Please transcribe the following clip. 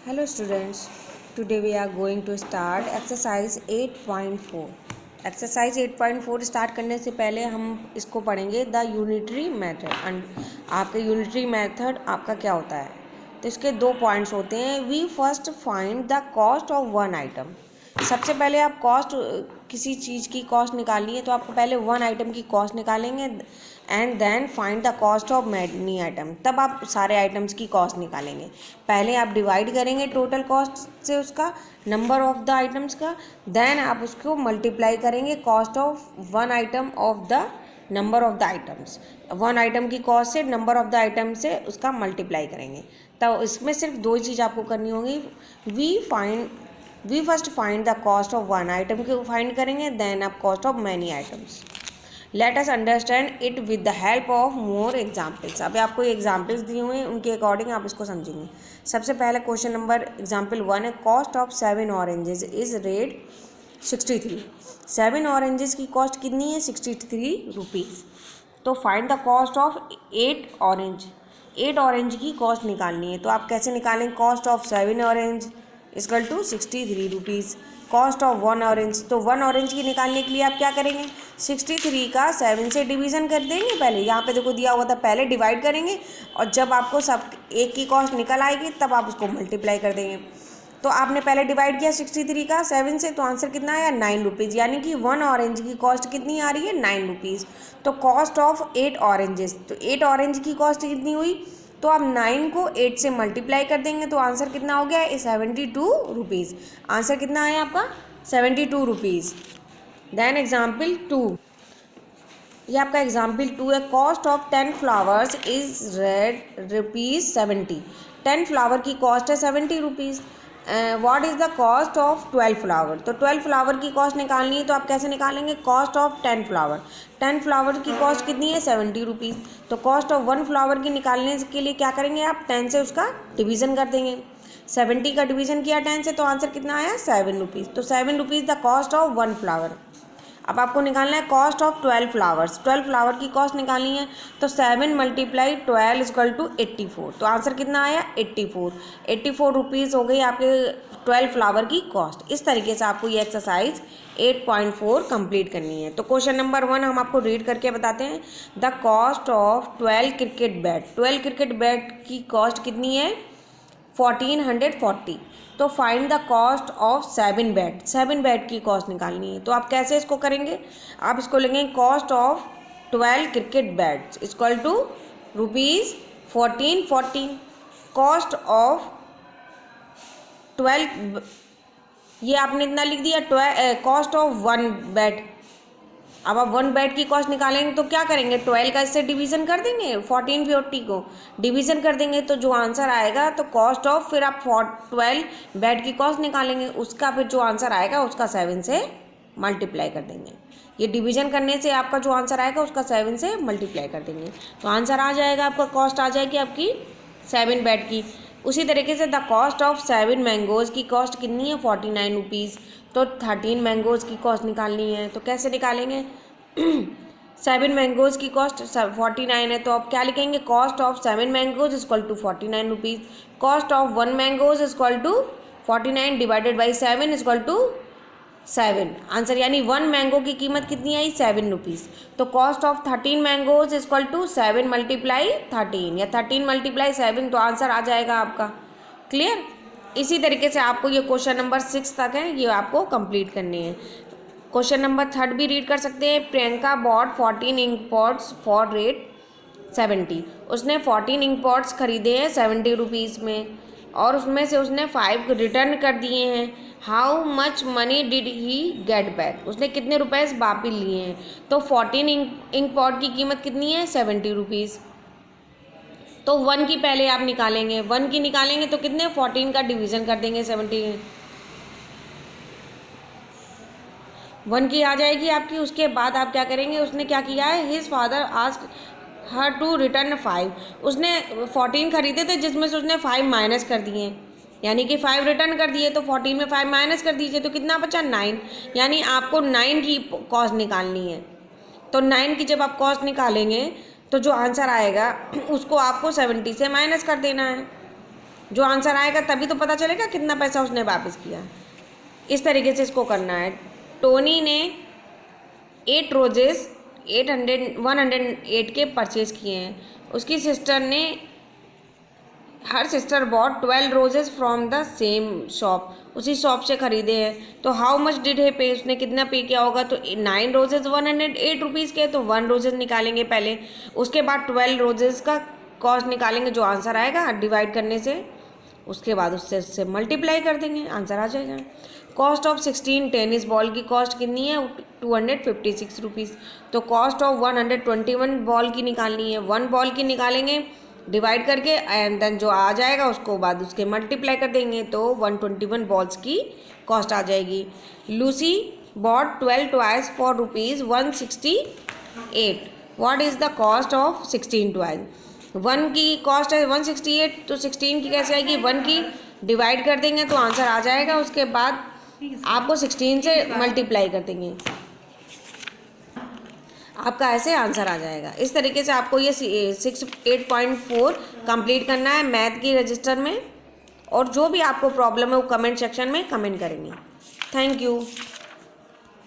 Hello students, today we are going to start exercise 8.4. Exercise 8.4 start करने से पहले हम इसको पढ़ेंगे द यूनिटरी मेथड। आपके यूनिटरी मेथड आपका क्या होता है, तो इसके दो पॉइंट्स होते हैं। We first find the cost of one item. सबसे पहले आप कॉस्ट, किसी चीज़ की कॉस्ट निकालनी है तो आपको पहले वन आइटम की कॉस्ट निकालेंगे and then find the cost of many item, तब आप सारे आइटम्स की कॉस्ट निकालेंगे। पहले आप डिवाइड करेंगे टोटल कॉस्ट से उसका नंबर ऑफ द आइटम्स का, देन आप उसको मल्टीप्लाई करेंगे cost of one item of the number of the items. One item की कॉस्ट से नंबर ऑफ द आइटम से उसका मल्टीप्लाई करेंगे। तो इसमें सिर्फ दो ही चीज़ आपको करनी होगी। We first find the cost of one item को फाइंड करेंगे, देन आप cost of many items. Let us understand it with the help of more examples. अभी आपको एग्जाम्पल्स दिए हुए हैं, उनके अकॉर्डिंग आप इसको समझेंगे। सबसे पहले क्वेश्चन नंबर एग्जाम्पल 1 है, cost of 7 oranges is rate 63। 7 oranges की कॉस्ट कितनी है? 63 रुपीज़। तो find the cost of 8 orange. 8 orange की कॉस्ट निकालनी है, तो आप कैसे निकालेंगे? Cost of 7 orange equal to 63 rupees. Cost of 1 orange, तो 1 ऑरेंज की निकालने के लिए आप क्या करेंगे? 63 का 7 से डिवीज़न कर देंगे। पहले यहाँ पे देखो दिया हुआ था, पहले डिवाइड करेंगे और जब आपको सब एक की कॉस्ट निकल आएगी तब आप उसको मल्टीप्लाई कर देंगे। तो आपने पहले डिवाइड किया 63 का 7 से, तो आंसर कितना आया? 9 रुपीज़। यानी कि 1 ऑरेंज की कॉस्ट कितनी आ रही है? 9 रुपीज़। तो कॉस्ट ऑफ 8 ऑरेंजेस, तो 8 ऑरेंज की कॉस्ट कितनी हुई? तो आप 9 को 8 से मल्टीप्लाई कर देंगे, तो आंसर कितना हो गया? 72 रुपीज़। आंसर कितना आया आपका? 72 रुपीज़। देन एग्जाम्पल 2, ये आपका एग्जाम्पल 2 है, cost of 10 flowers is red ₹70। 10 flower की कॉस्ट है 70 rupees. What is the cost of 12 flower? तो 12 फ्लावर की कॉस्ट निकालनी है, तो आप कैसे निकालेंगे? Cost of 10 flower. 10 फ्लावर की कॉस्ट कितनी है? 70 रुपीज़। तो कॉस्ट ऑफ 1 फ्लावर की निकालने के लिए क्या करेंगे आप? 10 से उसका डिवीज़न कर देंगे। 70 का डिवीज़न किया 10 से, तो आंसर कितना आया? 7 रुपीज़। तो 7 rupees the cost of 1 flower. अब आपको निकालना है कॉस्ट ऑफ 12 फ्लावर्स। 12 फ्लावर की कॉस्ट निकालनी है, तो 7 मल्टीप्लाई 12 इक्वल टू 84। तो आंसर कितना आया? 84 रुपीज़ हो गई आपके 12 फ्लावर की कॉस्ट। इस तरीके से आपको ये एक्सरसाइज 8.4 कंप्लीट करनी है। तो क्वेश्चन नंबर 1 हम आपको रीड करके बताते हैं। The cost of 12 cricket bat. 12 cricket bat की कॉस्ट कितनी है? 1440। तो find the cost of 7 bat. 7 bat की कॉस्ट निकालनी है, तो आप कैसे इसको करेंगे? आप इसको लेंगे cost of 12 cricket bats equal to ₹1440। Cost of 12, ये आपने इतना लिख दिया। Cost of 1 bat. अब आप 1 बैट की कॉस्ट निकालेंगे तो क्या करेंगे? 12 का इससे डिवीज़न कर देंगे, 1440 को डिवीज़न कर देंगे, तो जो आंसर आएगा, तो कॉस्ट ऑफ, फिर आप 12 बैट की कॉस्ट निकालेंगे, उसका फिर जो आंसर आएगा उसका 7 से मल्टीप्लाई कर देंगे। ये डिवीज़न करने से आपका जो आंसर आएगा उसका 7 से मल्टीप्लाई कर देंगे, तो आंसर आ जाएगा आपका, कॉस्ट आ जाएगी आपकी 7 बैट की। उसी तरीके से द कॉस्ट ऑफ 7 मैंगोज़ की कॉस्ट कितनी है? 49 रुपीज़। तो 13 मैंगोज़ की कॉस्ट निकालनी है, तो कैसे निकालेंगे? 7 मैंगोज़ की कॉस्ट 49 है, तो आप क्या लिखेंगे? Cost of 7 mangoes equal to 49 rupees. Cost of 1 mangoes equal to 49 divided by 7 equal to 7। Answer यानी 1 मैंगो की कीमत कितनी आई? 7 रुपीज़। तो cost of 13 mangoes equal to 7 multiply 13 या 13 मल्टीप्लाई 7, तो आंसर आ जाएगा आपका। क्लियर? इसी तरीके से आपको ये क्वेश्चन नंबर 6 तक है, ये आपको कंप्लीट करनी है। क्वेश्चन नंबर 3 भी रीड कर सकते हैं। Priyanka bought 14 ink pots for rate 70। उसने 14 इंक पॉट्स खरीदे हैं 70 रुपीज़ में, और उसमें से उसने 5 रिटर्न कर दिए हैं। How much money did he get back? उसने कितने रुपए वापस लिए हैं? तो 14 इंक पॉट की कीमत कितनी है? 70 रुपीज़। तो 1 की पहले आप निकालेंगे, 1 की निकालेंगे तो कितने? 14 का डिवीज़न कर देंगे 70। 1 की आ जाएगी आपकी। उसके बाद आप क्या करेंगे? उसने क्या किया है? His father asked her to return 5। उसने 14 खरीदे थे, जिसमें से उसने 5 माइनस कर दिए, यानी कि 5 रिटर्न कर दिए, तो 14 में 5 माइनस कर दीजिए, तो कितना बचा? 9। यानी आपको 9 की कॉस्ट निकालनी है। तो 9 की जब आप कॉस्ट निकालेंगे तो जो आंसर आएगा उसको आपको 70 से माइनस कर देना है। जो आंसर आएगा तभी तो पता चलेगा कितना पैसा उसने वापस किया। इस तरीके से इसको करना है। टोनी ने 8 रोजेस 108 के परचेज किए हैं। उसकी सिस्टर ने, her sister bought 12 roses from the same shop, उसी शॉप से खरीदे हैं। तो हाउ मच डिड हे पे, उसने कितना पे किया होगा? तो 9 रोजेस 108 रुपीज़ के, तो 1 रोजेस निकालेंगे पहले, उसके बाद 12 रोजेस का कॉस्ट निकालेंगे, जो आंसर आएगा डिवाइड करने से, उसके बाद उससे मल्टीप्लाई कर देंगे, आंसर आ जाएगा। कॉस्ट ऑफ 16 टेनिस बॉल की कॉस्ट कितनी है? 256 रुपीज़। तो कॉस्ट ऑफ 121 बॉल की निकालनी है, 1 बॉल की निकालेंगे डिवाइड करके, एंड देन जो आ जाएगा उसको बाद उसके मल्टीप्लाई कर देंगे, तो 121 बॉल्स की कॉस्ट आ जाएगी। Lucy bought 12 toys for ₹168। What is the cost of 16 toys? 1 की कॉस्ट है 168, तो 16 की कैसे आएगी? 1 की डिवाइड कर देंगे तो आंसर आ जाएगा, उसके बाद आपको 16 से मल्टीप्लाई कर देंगे, आपका ऐसे आंसर आ जाएगा। इस तरीके से आपको ये 8.4 कंप्लीट करना है मैथ की रजिस्टर में, और जो भी आपको प्रॉब्लम है वो कमेंट सेक्शन में कमेंट करेंगे। Thank you.